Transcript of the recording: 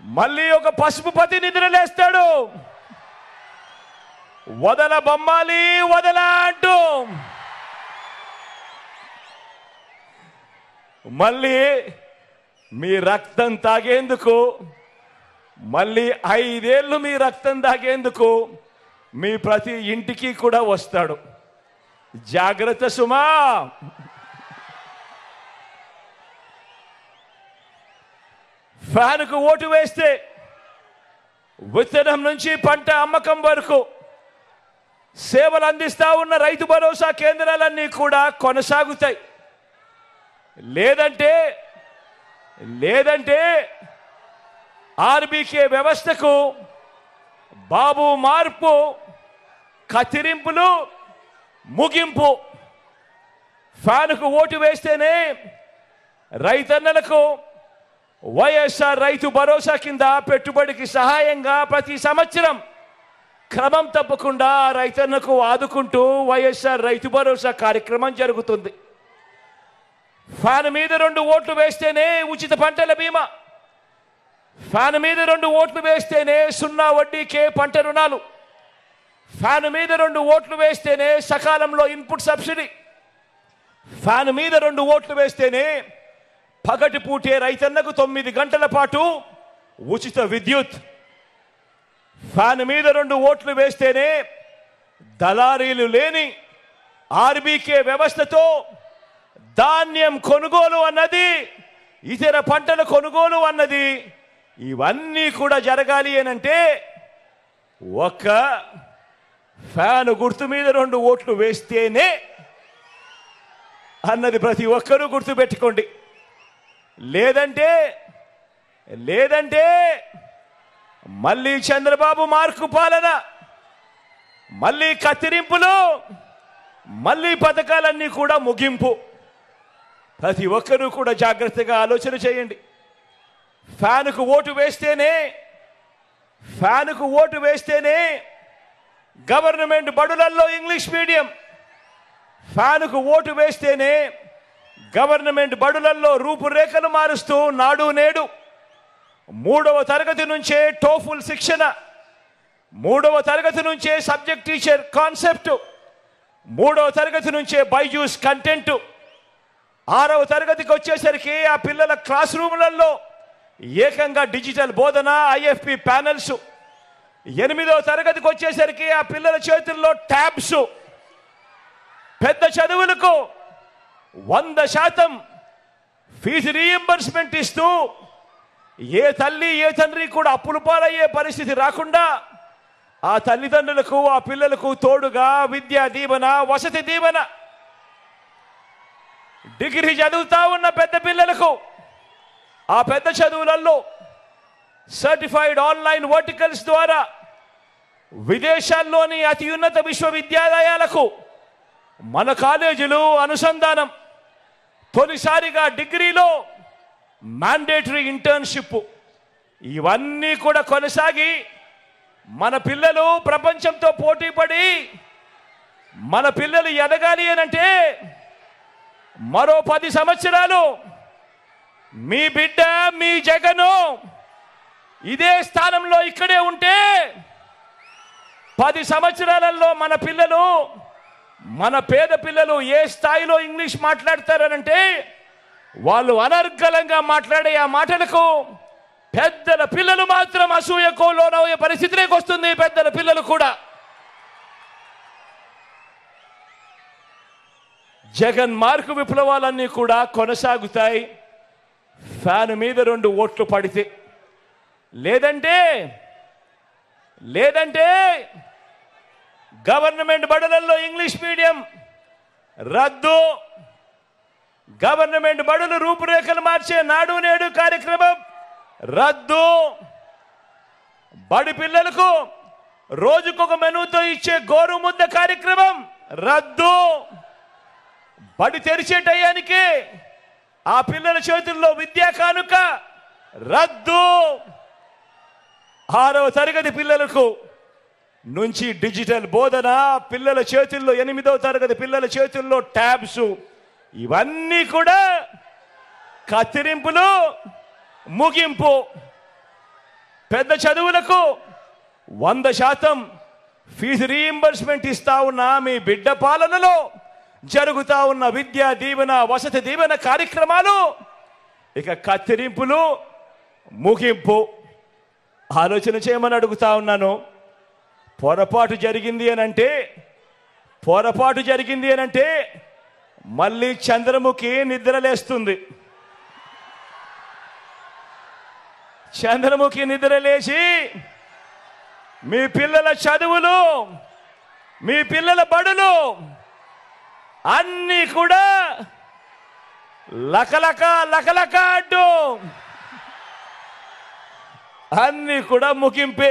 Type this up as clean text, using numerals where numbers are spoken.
మళ్ళీ ఒక పసుపు పతి నిద్రలేస్తాడు. వదల బొమ్మాలి వదల అంటూ మళ్ళీ మీ రక్తం తాగేందుకు, మళ్ళీ 5 ఏళ్ళు మీ రక్తం తాగేందుకు మీ ప్రతి ఇంటికి కూడా వస్తాడు. జాగ్రత్త సుమా. ఫ్యాన్కు ఓటు వేస్తే విత్తనం నుంచి పంట అమ్మకం వరకు సేవలు అందిస్తా ఉన్న రైతు భరోసా కేంద్రాలన్నీ కూడా కొనసాగుతాయి. లేదంటే ఆర్బీకే వ్యవస్థకు బాబు మార్పు, కత్తిరింపులు, ముగింపు. ఫ్యాన్కు ఓటు వేస్తేనే రైతన్నలకు వైఎస్ఆర్ రైతు భరోసా కింద పెట్టుబడికి సహాయంగా ప్రతి సంవత్సరం క్రమం తప్పకుండా రైతన్నకు ఆదుకుంటూ వైఎస్ఆర్ రైతు భరోసా కార్యక్రమం జరుగుతుంది. ఫ్యాన్ మీద 2 ఓట్లు వేస్తేనే ఉచిత పంటల బీమా, ఫ్యాన్ మీద 2 ఓట్లు వేస్తేనే 0 వడ్డీకే పంట రుణాలు, ఫ్యాన్ మీద 2 ఓట్లు వేస్తేనే సకాలంలో ఇన్పుట్ సబ్సిడీ, ఫ్యాన్ మీద 2 ఓట్లు వేస్తేనే పగటి పూటే రైతన్నకు 9 గంటల పాటు ఉచిత విద్యుత్, ఫ్యాన్ మీద 2 ఓట్లు వేస్తేనే దళారీలు లేని ఆర్బీకే వ్యవస్థతో ధాన్యం కొనుగోలు అన్నది, ఇతర పంటల కొనుగోలు అన్నది, ఇవన్నీ కూడా జరగాలి అనంటే ఒక ఫ్యాన్ గుర్తు మీద 2 ఓట్లు వేస్తేనే అన్నది ప్రతి ఒక్కరూ గుర్తుపెట్టుకోండి. లేదంటే మళ్ళీ చంద్రబాబు మార్కు పాలన, మళ్ళీ కత్తిరింపులు, మళ్ళీ పథకాలన్నీ కూడా ముగింపు. ప్రతి ఒక్కరూ కూడా జాగ్రత్తగా ఆలోచన చేయండి. ఫ్యాన్కు ఓటు వేస్తేనే గవర్నమెంట్ బడులల్లో ఇంగ్లీష్ మీడియం, ఫ్యాన్కు ఓటు వేస్తేనే గవర్నమెంట్ బడులల్లో రూపురేఖలు మారుస్తూ నాడు నేడు, 3వ తరగతి నుంచే టోఫుల్ శిక్షణ, 3వ తరగతి నుంచే సబ్జెక్ట్ టీచర్ కాన్సెప్ట్, 3వ తరగతి నుంచే బైజూస్ కంటెంట్, 6వ తరగతికి వచ్చేసరికి ఆ పిల్లల క్లాస్ రూములలో ఏకంగా డిజిటల్ బోధన, ఐఎఫ్పి ప్యానల్స్, 8వ తరగతికి వచ్చేసరికి ఆ పిల్లల చేతుల్లో ట్యాబ్స్. పెద్ద చదువులకు 100% ఫీజు రీయింబర్స్మెంట్ ఇస్తూ ఏ తల్లి ఏ తండ్రి కూడా అప్పుల పాలయ్యే పరిస్థితి రాకుండా ఆ తల్లిదండ్రులకు, ఆ పిల్లలకు తోడుగా విద్యా దీవెన, వసతి దీవెన. డిగ్రీ చదువుతా ఉన్న పెద్ద పిల్లలకు ఆ పెద్ద చదువులలో సర్టిఫైడ్ ఆన్లైన్ వర్టికల్స్ ద్వారా విదేశాల్లోని అత్యున్నత విశ్వవిద్యాలయాలకు మన కాలేజీలు అనుసంధానం. తొలిసారిగా డిగ్రీలో మ్యాండేటరీ ఇంటర్న్షిప్. ఇవన్నీ కూడా కొనసాగి మన పిల్లలు ప్రపంచంతో పోటీపడి మన పిల్లలు ఎదగాలి అనంటే మరో 10 సంవత్సరాలు మీ బిడ్డ, మీ జగను ఇదే స్థానంలో ఇక్కడే ఉంటే 10 సంవత్సరాలలో మన పిల్లలు, మన పేద పిల్లలు ఏ స్థాయిలో ఇంగ్లీష్ మాట్లాడతారనంటే వాళ్ళు అనర్గళంగా మాట్లాడే ఆ మాటలకు పెద్దల పిల్లలు మాత్రం అసూయకు లోనయ్యే పరిస్థితిలోకి వస్తుంది. పెద్దల పిల్లలు కూడా. జగన్ మార్కు విప్లవాలన్నీ కూడా కొనసాగుతాయి ఫ్యాన్ మీద 2 ఓట్లు పడితే. లేదంటే గవర్నమెంట్ బడులలో ఇంగ్లీష్ మీడియం రద్దు, గవర్నమెంట్ బడులు రూపురేఖలు మార్చే నాడు నేడు కార్యక్రమం రద్దు, బడి పిల్లలకు రోజుకొక మెనూతో ఇచ్చే గోరుముద్ద కార్యక్రమం రద్దు, బడి తెరిచే టయానికి ఆ పిల్లల చేతుల్లో విద్యా కానుక రద్దు, 6వ తరగతి పిల్లలకు నుంచి డిజిటల్ బోధన, పిల్లల చేతుల్లో 8వ తరగతి పిల్లల చేతుల్లో ట్యాబ్స్. ఇవన్నీ కూడా కత్తిరింపులు, ముగింపు. పెద్ద చదువులకు 100% ఫీజు రీయింబర్స్మెంట్ ఇస్తా ఉన్న మీ బిడ్డ పాలనలో జరుగుతా ఉన్న విద్యా దీవెన వసతి దీవెన కార్యక్రమాలు ఇక కత్తిరింపులు ముగింపు. ఆలోచన చేయమని అడుగుతా ఉన్నాను. పొరపాటు జరిగింది అనంటే మళ్ళీ చంద్రముఖి నిద్రలేస్తుంది. చంద్రముఖి నిద్రలేసి మీ పిల్లల చదువులు, మీ పిల్లల బడులు అన్నీ కూడా లకలక లకలక అంటూ అన్నీ కూడా ముగింపే.